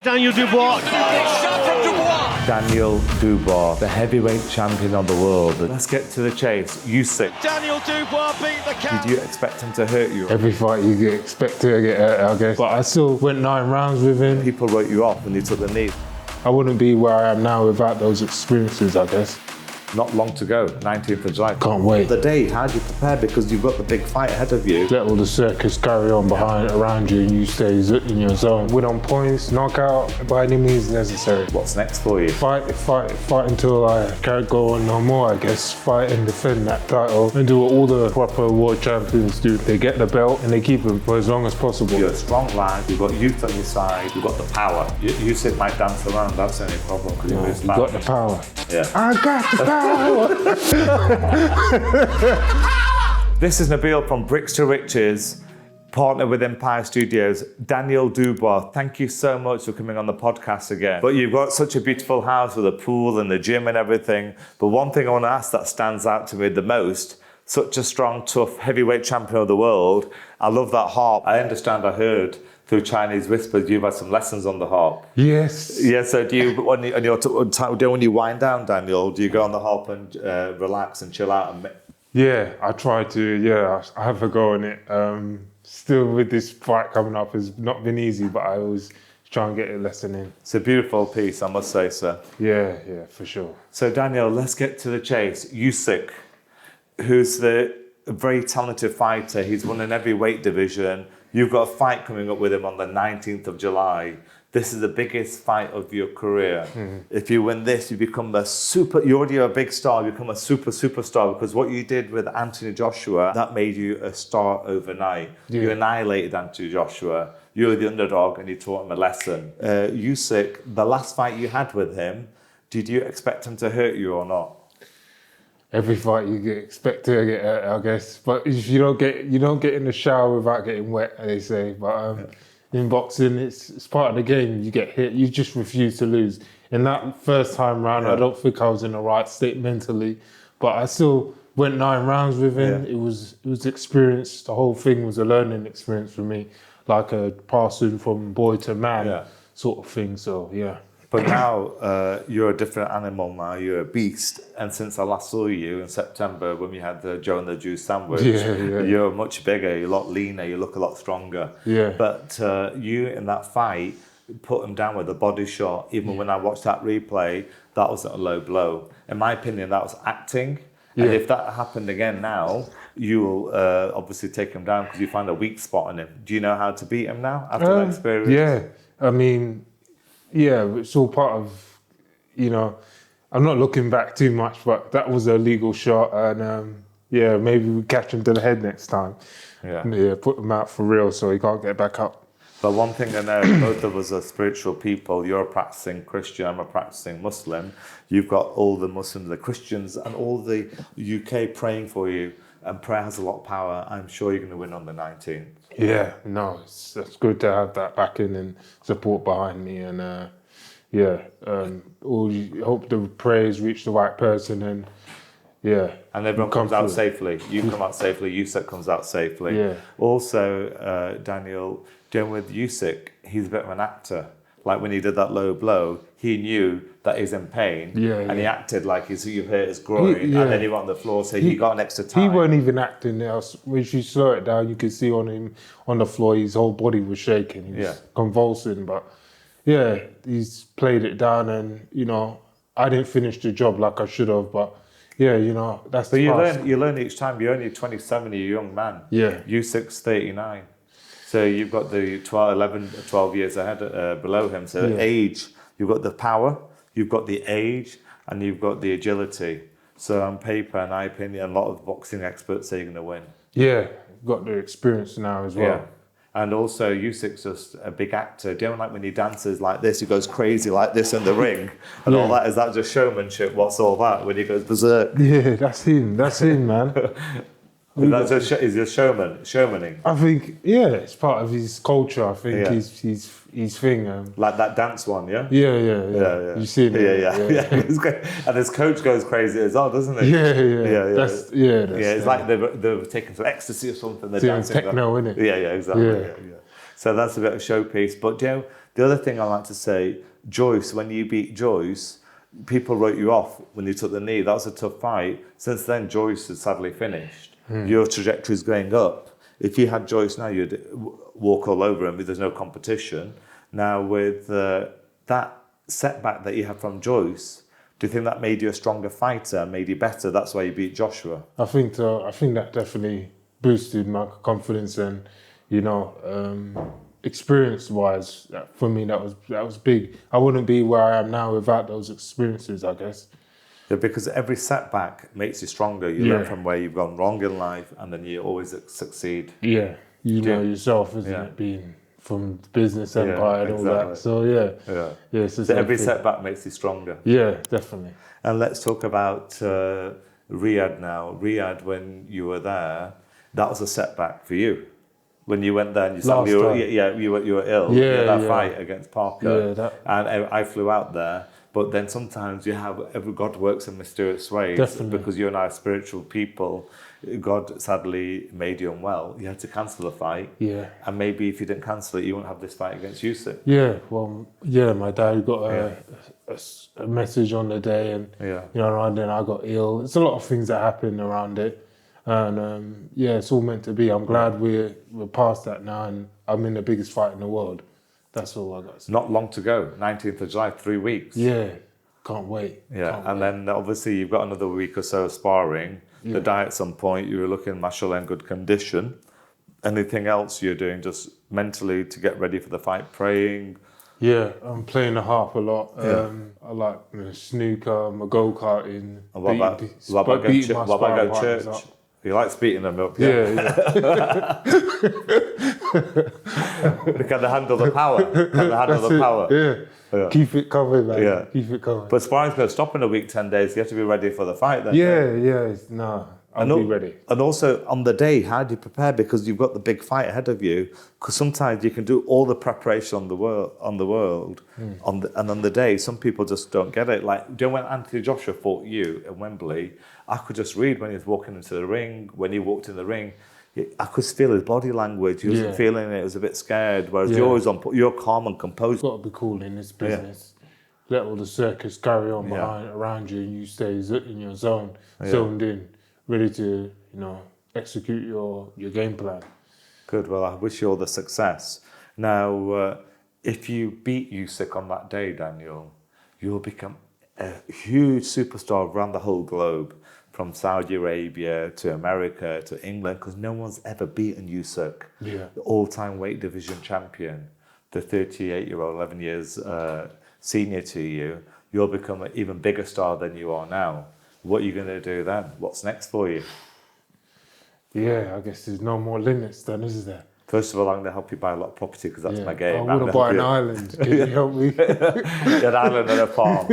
Daniel Dubois. Shot from Dubois. Daniel Dubois, the heavyweight champion of the world. Let's get to the chase. Usyk. Daniel Dubois beat the count. Did you expect him to hurt you? Every fight you expect to get hurt, I guess. But I still went 9 rounds with him. People wrote you off when you took the knee. I wouldn't be where I am now without those experiences, I guess. Not long to go, 19th of July. Can't wait. The day, how do you prepare? Because you've got the big fight ahead of you. Let all the circus carry on around you and you stay in your zone. Win on points, knockout by any means necessary. What's next for you? Fight until I can't go on no more, I guess. Fight and defend that title and do what all the proper world champions do. They get the belt and they keep it for as long as possible. You're a strong lad, you've got youth on your side, you've got the power. Usyk might dance around, that's the only problem. No, you got the power. Yeah. I got the power. This is Nabeel from Bricks to Riches, partner with Empire Studios. Daniel Dubois, thank you so much for coming on the podcast again. But you've got such a beautiful house with a pool and the gym and everything. But one thing I want to ask that stands out to me the most, such a strong, tough, heavyweight champion of the world. I love that harp. I understand, I heard through Chinese whispers, you've had some lessons on the harp. Yes. Yeah, so do you, when you wind down, Daniel, do you go on the harp and relax and chill out? Yeah, I try to. Yeah, I have a go on it. Still with this fight coming up, it's not been easy, but I always try and get a lesson in. It's a beautiful piece, I must say, sir. Yeah, for sure. So Daniel, let's get to the chase. Usyk, who's a very talented fighter. He's won in every weight division. You've got a fight coming up with him on the 19th of July. This is the biggest fight of your career. Mm-hmm. If you win this, you become you're already a big star, you become a superstar, because what you did with Anthony Joshua, that made you a star overnight. Yeah. You annihilated Anthony Joshua. You were the underdog and you taught him a lesson. Usyk, the last fight you had with him, did you expect him to hurt you or not? Every fight you expect to get hurt, I guess. But if you don't get in the shower without getting wet, they say. But in boxing, it's part of the game. You get hit, you just refuse to lose. In that first time round, I don't think I was in the right state mentally, but I still went 9 rounds with him. Yeah. It was experience. The whole thing was a learning experience for me, like a passing from boy to man sort of thing. So yeah. But now you're a different animal now, you're a beast. And since I last saw you in September when we had the Joe and the Juice sandwich, you're much bigger, you're a lot leaner, you look a lot stronger. Yeah. But you in that fight put him down with a body shot. Even when I watched that replay, that wasn't a low blow. In my opinion, that was acting. Yeah. And if that happened again now, you will obviously take him down because you find a weak spot on him. Do you know how to beat him now after that experience? Yeah, I mean... Yeah, it's all part of, I'm not looking back too much, but that was a legal shot. And maybe we catch him to the head next time. Yeah, put him out for real so he can't get back up. But one thing I know, both of us are spiritual people. You're a practicing Christian, I'm a practicing Muslim. You've got all the Muslims, the Christians, and all the UK praying for you. And prayer has a lot of power. I'm sure you're going to win on the 19th. Yeah, no, it's good to have that backing and support behind me. And hope the prayers reach the right person. And and everyone comes out safely. You come out safely. Usyk comes out safely. Yeah. Also, Daniel, dealing with Usyk, he's a bit of an actor. Like when he did that low blow, he knew that he's in pain, and he acted like you hurt his groin, and then he went on the floor, so he got an extra time. He weren't even acting there. When you slow it down, you could see on him on the floor, his whole body was shaking. He was convulsing, but he's played it down, and I didn't finish the job like I should have, but that's. But you learn each time. You're only 27, you're a young man. Yeah, Usyk's 39. So you've got the 12 years ahead below him. So age, you've got the power, you've got the age, and you've got the agility. So on paper, in my opinion, a lot of boxing experts say you're going to win. Yeah, got the experience now as well. Yeah. And also, Usyk's just a big actor. Do you know, like when he dances like this, he goes crazy like this in the ring, and all that? Is that just showmanship? What's all that when he goes berserk? Yeah, that's him, man. Is he a showmaning? I think, it's part of his culture. I think his thing. Like that dance one, yeah? Yeah. You see it? Yeah. And his coach goes crazy as well, doesn't he? Yeah. It's like they're taking some ecstasy or something. They're dancing. Techno, innit? Yeah, exactly. Yeah. So that's a bit of showpiece. But The other thing I like to say, Joyce, when you beat Joyce, people wrote you off when you took the knee. That was a tough fight. Since then, Joyce has sadly finished. Your trajectory is going up. If you had Joyce now, you'd walk all over him. There's no competition. Now, with that setback that you had from Joyce, do you think that made you a stronger fighter, made you better? That's why you beat Joshua? I think so. I think that definitely boosted my confidence and, experience-wise, for me, that was big. I wouldn't be where I am now without those experiences, I guess. Yeah, because every setback makes you stronger. You learn from where you've gone wrong in life, and then you always succeed. Yeah, you know yourself, isn't it? Being from the business empire and all that. So So every setback makes you stronger. Yeah, definitely. And let's talk about Riyadh now. Riyadh, when you were there, that was a setback for you. When you went there and you were ill. That fight against Parker. And I flew out there. But then sometimes God works in mysterious ways. Definitely. Because you and I are spiritual people. God sadly made you unwell. You had to cancel the fight. Yeah. And maybe if you didn't cancel it, you wouldn't have this fight against Usyk. Yeah, well, my dad got a message on the day and, and then I got ill. There's a lot of things that happened around it. And, it's all meant to be. I'm glad we're past that now and I'm in the biggest fight in the world. That's all I got to say. Not long to go, 19th of July, 3 weeks. Yeah, can't wait. Then obviously you've got another week or so of sparring. The diet at some point, you were looking, mashallah, in good condition. Anything else you're doing just mentally to get ready for the fight, praying? Yeah, I'm playing the harp a lot. I like snooker, my go-karting. And what about going to church? You like beating them up, yeah. Can they handle the power? Yeah. Keep it covered, man. Yeah. Keep it covered. But sparring's going to stop in a week, 10 days. You have to be ready for the fight then. I'll be ready. And also, on the day, how do you prepare? Because you've got the big fight ahead of you. Because sometimes you can do all the preparation on the world, and on the day, some people just don't get it. Like, when Anthony Joshua fought you in Wembley, I could just read when he was walking into the ring, when he walked in the ring, I could feel his body language. He wasn't feeling it. He was a bit scared. Whereas you're calm and composed. You've got to be cool in this business. Let all the circus carry on around you, and you stay in your zone, zoned in, ready to execute your game plan. Good. Well, I wish you all the success. Now, if you beat Usyk on that day, Daniel, you'll become a huge superstar around the whole globe. From Saudi Arabia to America to England, because no one's ever beaten Usyk, the all-time weight division champion, the 38-year-old, 11 years senior to you. You'll become an even bigger star than you are now. What are you going to do then? What's next for you? Yeah, I guess there's no more limits then, is there? First of all, I'm going to help you buy a lot of property because that's my game. I want to buy an island. Can you help me? An island and a farm.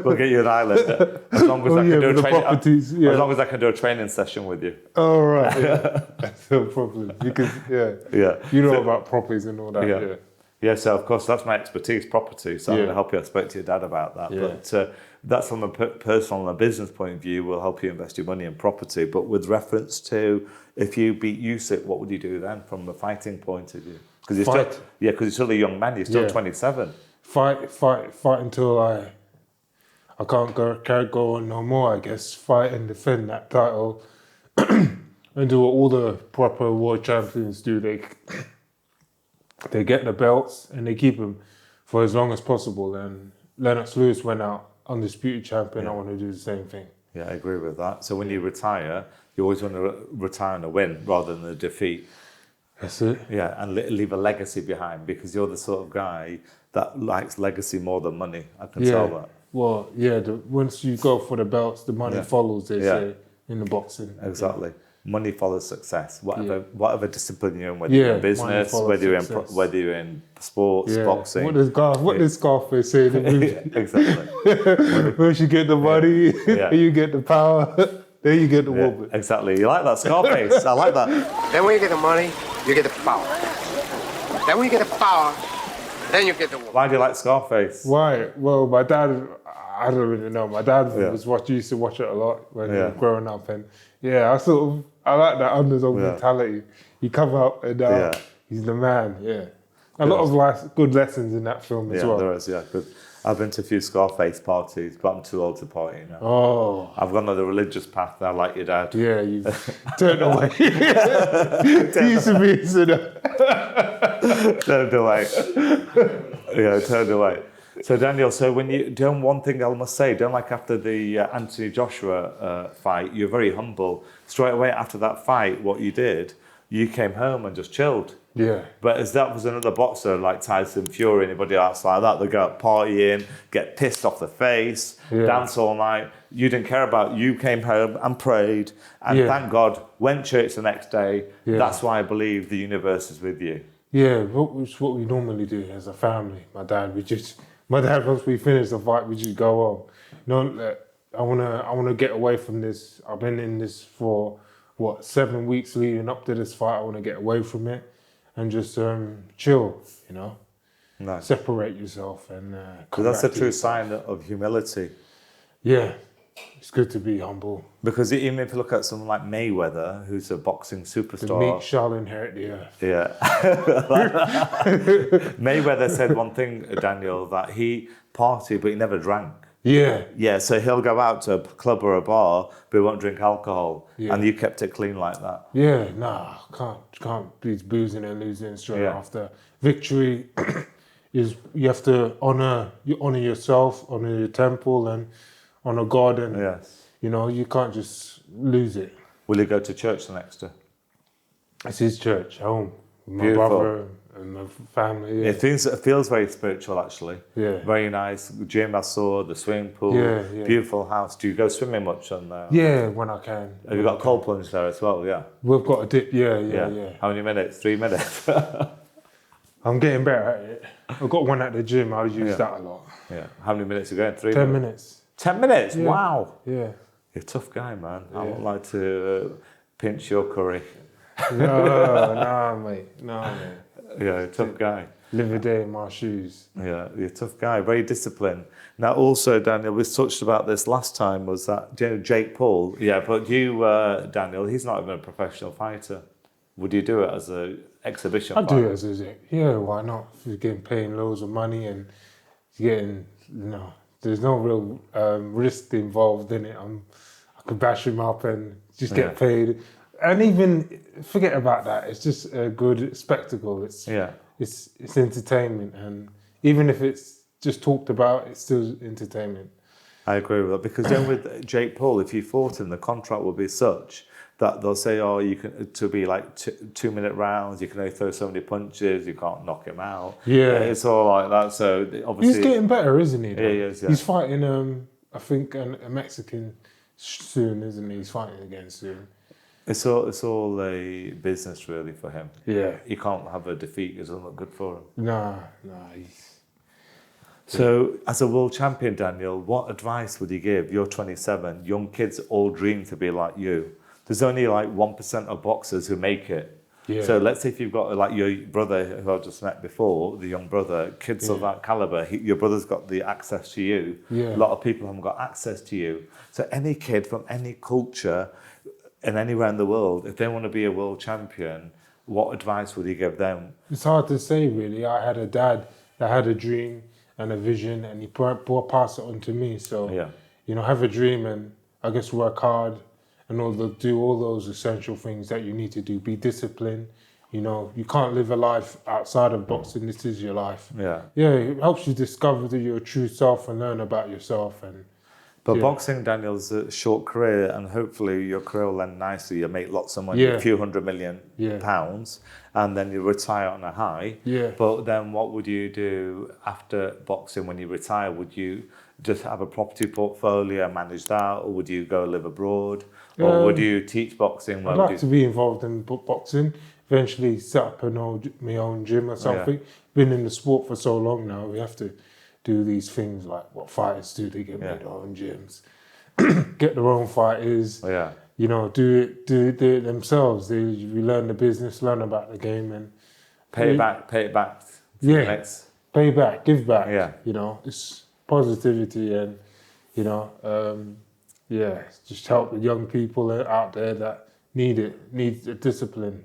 We'll get you an island as long as as long as I can do a training session with you. All right. That's no problem. Because you know about properties and all that. Yeah, so of course that's my expertise, property. So I'm going to help you. I spoke to your dad about that. But that's from a personal and a business point of view. Will help you invest your money in property. But with reference to if you beat Usyk, what would you do then from a fighting point of view? Because you're still a young man. You're still 27. Fight until I can't go on no more. I guess fight and defend that title and do what all the proper world champions do. They get the belts and they keep them for as long as possible. And Lennox Lewis went out undisputed champion. I want to do the same thing. Yeah, I agree with that. So when you retire, you always want to retire in a win rather than a defeat. That's it. Yeah, and leave a legacy behind because you're the sort of guy that likes legacy more than money. I can tell that. Well, once you go for the belts, the money follows, they say, in the boxing. Exactly. Money follows success. Whatever discipline you're in, whether you're in business, whether you're in sports, boxing. What does Scarface say in the movie? Exactly. Once you get the money, you get the power, then you get the woman. Exactly. You like that, Scarface? I like that. Then when you get the money, you get the power. Then when you get the power, then you get the woman. Why do you like Scarface? Why? Well, my dad, I don't really know. My dad used to watch it a lot when he was growing up, and I like that underdog mentality. You come up and He's the man, yeah. A lot of good lessons in that film as well. There is, yeah. Because I've been to a few Scarface parties, but I'm too old to party now. Oh. I've gone on the religious path now, like your dad. Yeah, you've turned away. You used to be Turned away. Yeah, turned away. So Daniel, so when you done one thing, I must say, don't like after the Anthony Joshua fight, you're very humble. Straight away after that fight, what you did, you came home and just chilled. Yeah. But as that was another boxer like Tyson Fury, anybody else like that, they go out partying, get pissed off the face, dance all night. You didn't care about. You came home and prayed, and thank God went church the next day. Yeah. That's why I believe the universe is with you. Yeah, it's what we normally do as a family. My dad, once we finish the fight, we just go home. No, I wanna get away from this. I've been in this for 7 weeks leading up to this fight. I want to get away from it and just chill, you know. Nice. Separate yourself and. Because that's a true sign of humility. Yeah, it's good to be humble. Because even if you look at someone like Mayweather, who's a boxing superstar, The meek shall inherit the earth. Yeah. Mayweather said one thing, Daniel, that he partied but he never drank. Yeah. Yeah, so he'll go out to a club or a bar, but he won't drink alcohol. Yeah. And you kept it clean like that. Yeah, nah, can't be boozing and losing straight after. Victory is you have to honor yourself, honor your temple, and honor God, and you know you can't just lose it. Will you go to church the next day? It's his church, home, with my Beautiful. brother and my family. Yeah. It feels very spiritual, actually. Yeah. Very nice. Gym I saw, the swimming pool, beautiful house. Do you go swimming much on there? Yeah, when I can. Have you got a cold plunge there as well? Yeah. We've got a dip. Yeah. How many minutes? 3 minutes. I'm getting better at it. I've got one at the gym. I use that a lot. Yeah. How many minutes are you going? 3 10 minutes. 10 minutes? Yeah. Wow. Yeah. You're a tough guy, man. I would like to pinch your curry. No, mate. Yeah, tough guy. Live a day in my shoes. Yeah, you're a tough guy, very disciplined. Now, also, Daniel, we touched about this last time, was that, you know, Jake Paul? Yeah, but you, Daniel, he's not even a professional fighter. Would you do it as an exhibition I'd fighter? do it as yeah, why not? If you're getting paid loads of money and you're getting, there's no real risk involved in it. I could bash him up and just get paid. And even forget about that. It's just a good spectacle. It's entertainment, and even if it's just talked about, it's still entertainment. I agree with that, because then with Jake Paul, if you fought him, the contract will be such that they'll say, oh, you can to be like 2 minute rounds, you can only throw so many punches, you can't knock him out. Yeah, it's all like that. So obviously he's getting better, isn't he? Yeah, he is. Yeah. He's fighting, I think, a Mexican soon, isn't he? He's fighting again soon. It's all a business really for him. Yeah, you can't have a defeat; it doesn't look good for him. Nah. So, as a world champion, Daniel, what advice would you give? You're 27. Young kids all dream to be like you. There's only like 1% of boxers who make it. Yeah. So let's say if you've got like your brother who I just met before, the young brother, kids of that caliber, your brother's got the access to you. Yeah. A lot of people haven't got access to you. So any kid from any culture and anywhere in the world, if they want to be a world champion, what advice would you give them? It's hard to say, really. I had a dad that had a dream and a vision, and he passed it on to me. So, have a dream and I guess work hard and do all those essential things that you need to do. Be disciplined. You can't live a life outside of boxing. This is your life. Yeah, it helps you discover your true self and learn about yourself. But boxing, Daniel, is a short career, and hopefully your career will end nicely. You make lots of money, a few £100 million, and then you retire on a high. Yeah. But then what would you do after boxing when you retire? Would you just have a property portfolio and manage that, or would you go live abroad? Or would you teach boxing? I'd like to be involved in boxing, eventually set up my own gym or something. Been in the sport for so long now, we have to do these things like what fighters do. They get their own gyms, get their own fighters. Do it themselves. We learn the business, learn about the game, and pay it back. Pay back, give back. Yeah, it's positivity, and just help the young people out there that need the discipline.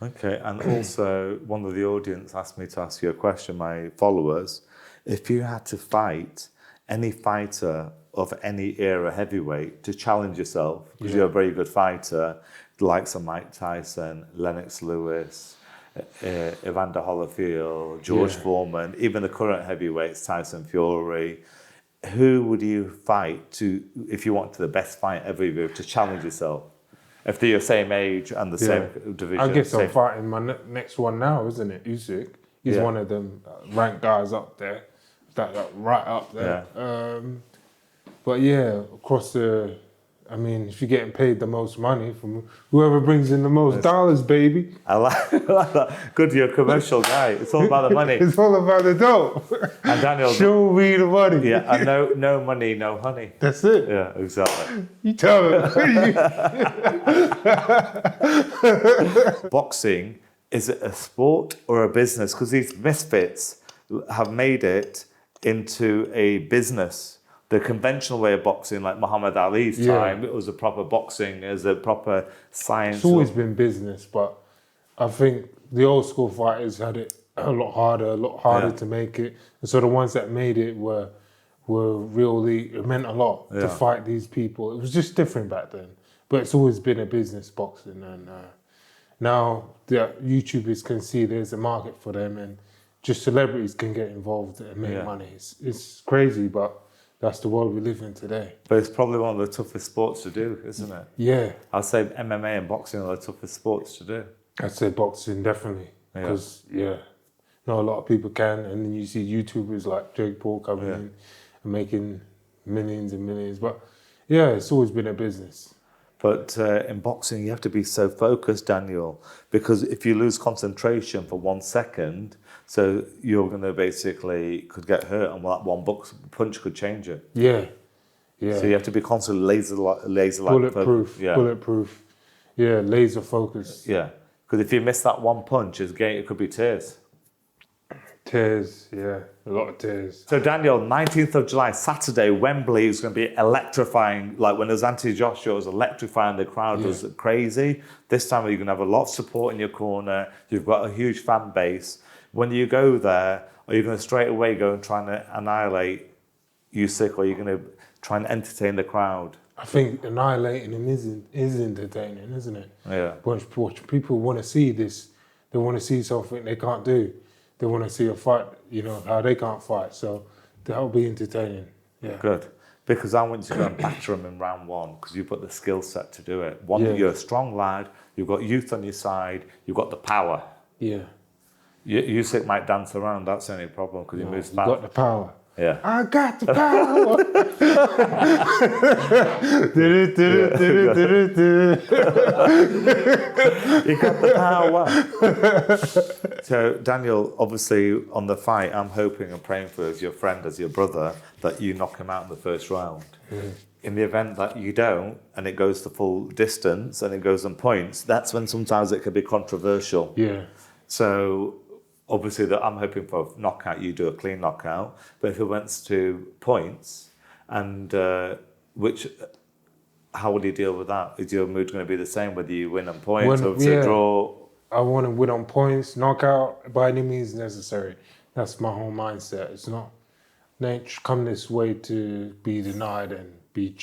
Okay, and also one of the audience asked me to ask you a question, my followers. If you had to fight any fighter of any era heavyweight to challenge yourself, because you're a very good fighter, the likes of Mike Tyson, Lennox Lewis, Evander Holyfield, George Foreman, even the current heavyweights, Tyson Fury, who would you fight to, if you wanted the best fight ever, to challenge yourself? If they're your same age and the same division. I guess I'm fighting my next one now, isn't it? Usyk. He's one of them ranked guys up there, that right up there. Yeah. But yeah, across the, I mean, if you're getting paid the most money from whoever brings in the most dollars, baby. I like that. Good, you're a commercial guy. It's all about the money. It's all about the dough. And Daniel, show me the money. Yeah, and no money, no honey. That's it. Yeah, exactly. You tell him. Boxing, is it a sport or a business? Because these misfits have made it into a business. The conventional way of boxing, like Muhammad Ali's time, it was a proper boxing, as a proper science. It's always been business, but I think the old school fighters had it a lot harder to make it. And so the ones that made it were really, it meant a lot to fight these people. It was just different back then. But it's always been a business, boxing. And now the YouTubers can see there's a market for them, and just celebrities can get involved and make money. It's crazy, but that's the world we live in today. But it's probably one of the toughest sports to do, isn't it? Yeah. I'd say MMA and boxing are the toughest sports to do. I'd say boxing, definitely. Because, not a lot of people can. And then you see YouTubers like Jake Paul coming in and making millions and millions. But, yeah, it's always been a business. But in boxing, you have to be so focused, Daniel, because if you lose concentration for 1 second, so you're going to basically could get hurt, and that one punch could change it. Yeah, yeah. So you have to be constantly laser bulletproof. Bulletproof. Yeah, laser focus. Yeah, because if you miss that one punch, it could be tears. Tears, yeah, a lot of tears. So Daniel, 19th of July, Saturday, Wembley is going to be electrifying. Like when it was Anthony Joshua, it was electrifying. The crowd was crazy. This time you're going to have a lot of support in your corner. You've got a huge fan base. When you go there, are you going to straight away go and try and annihilate Usyk, or are you going to try and entertain the crowd? I think annihilating him is entertaining, isn't it? Yeah. But people want to see this. They want to see something they can't do. They want to see a fight, how they can't fight. So that'll be entertaining. Yeah. Good. Because I want you to go and batter him in round one, because you've got the skill set to do it. You're a strong lad. You've got youth on your side. You've got the power. Yeah. Usyk might dance around. That's the only problem, because he moves fast. You got the power. Yeah. I got the power. You got the power. So, Daniel, obviously, on the fight, I'm hoping and praying for, as your friend, as your brother, that you knock him out in the first round. In the event that you don't, and it goes the full distance, and it goes on points, that's when sometimes it can be controversial. Yeah. So, obviously, that I'm hoping for a knockout, you do a clean knockout. But if it went to points, and how would you deal with that? Is your mood going to be the same whether you win on points or if it's a draw? I want to win on points, knockout by any means necessary. That's my whole mindset. It's not, I ain't come this way to be denied and be,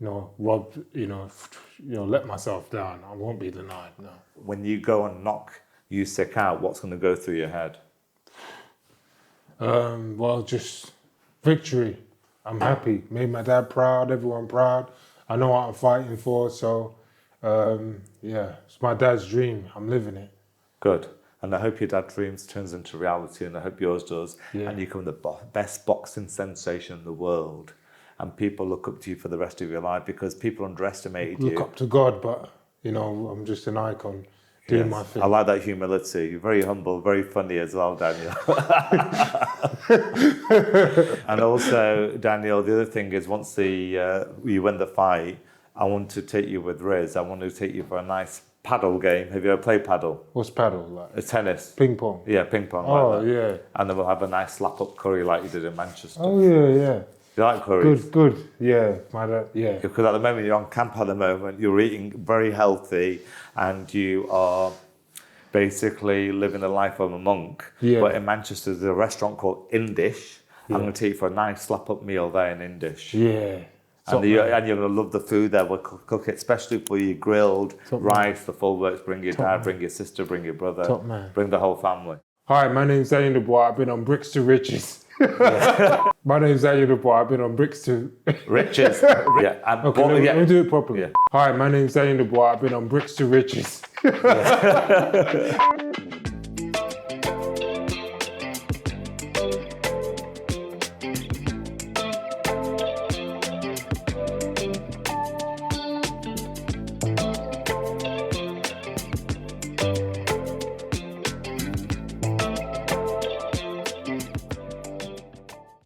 robbed, let myself down. I won't be denied, no. When you go and knock Usyk out, what's going to go through your head? Well, just victory. I'm happy. Made my dad proud, everyone proud. I know what I'm fighting for, so it's my dad's dream. I'm living it. Good. And I hope your dad's dreams turns into reality, and I hope yours does. Yeah. And you become the best boxing sensation in the world. And people look up to you for the rest of your life, because people underestimated you. Look up to God, but, I'm just an icon. Doing my thing. I like that humility. You're very humble, very funny as well, Daniel. And also, Daniel, the other thing is, once you win the fight, I want to take you with Riz. I want to take you for a nice paddle game. Have you ever played paddle? What's paddle like? It's tennis. Ping pong? Yeah, ping pong. Oh, like that. yeah. And then we'll have a nice slap-up curry like you did in Manchester. Oh, yeah. You like curry? Good. Yeah, my dad, yeah. Because at the moment, you're on camp at the moment, you're eating very healthy, and you are basically living the life of a monk. Yeah. But in Manchester, there's a restaurant called Indish. I'm going to take you for a nice slap-up meal there in Indish. Yeah. And you're going to love the food there. We'll cook it especially for you, grilled, rice, the full works. Bring your dad, bring your sister, bring your brother. Top man. Bring the whole family. Hi, my name's Daniel Dubois. I've been on Bricks to Riches. My name's Daniel Dubois. I've been on Bricks to... Riches. Yeah. Okay, let me do it properly. Yeah. Hi, my name's Daniel Dubois. I've been on Bricks to Riches.